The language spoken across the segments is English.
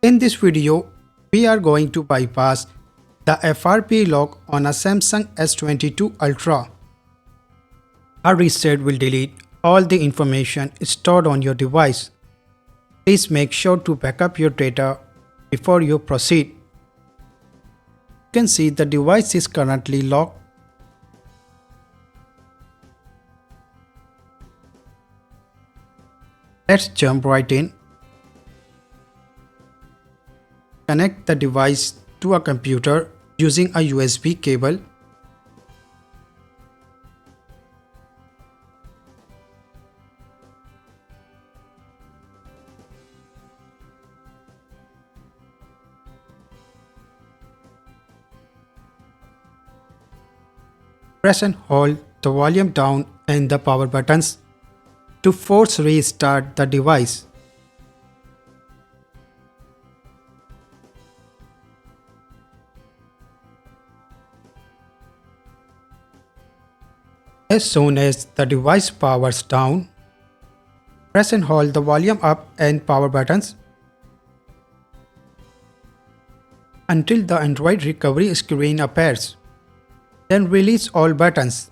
In this video, we are going to bypass the FRP lock on a Samsung S22 Ultra. Our reset will delete all the information stored on your device. Please make sure to back up your data before you proceed. You can see the device is currently locked. Let's jump right in. Connect the device to a computer using a USB cable. Press and hold the volume down and the power buttons to force restart the device. As soon as the device powers down, press and hold the volume up and power buttons until the Android recovery screen appears. Then release all buttons.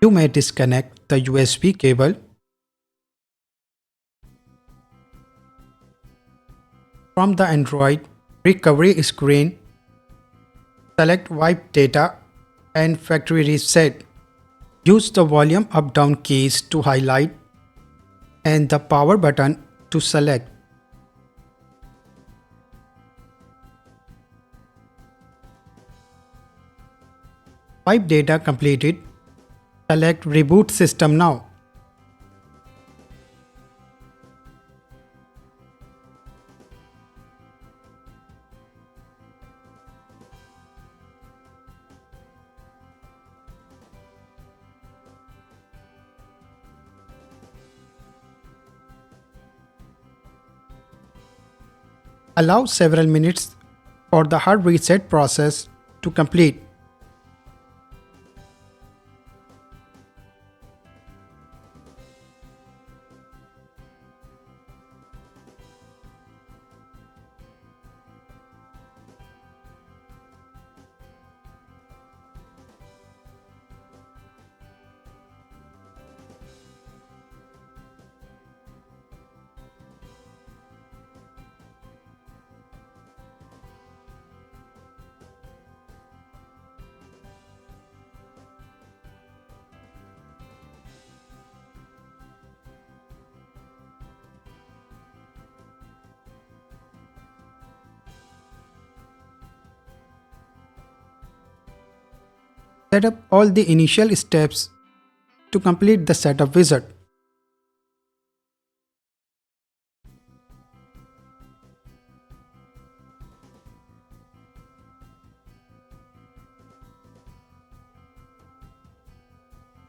You may disconnect the USB cable from the Android recovery screen. Select Wipe Data and Factory Reset. Use the volume up-down keys to highlight and the power button to select. Wipe data completed. Select Reboot System now. Allow several minutes for the hard reset process to complete. Set up all the initial steps to complete the setup wizard.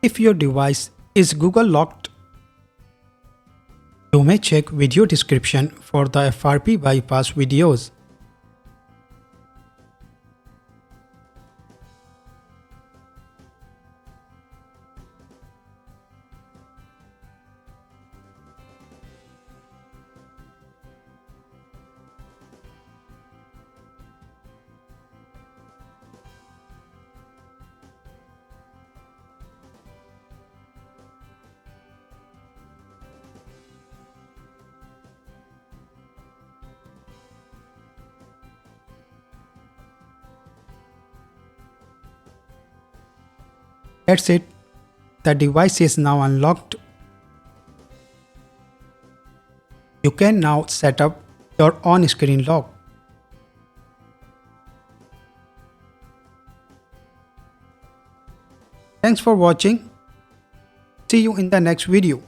If your device is Google locked, you may check video description for the FRP bypass videos. That's it. The device is now unlocked. You can now set up your on-screen lock. Thanks for watching. See you in the next video.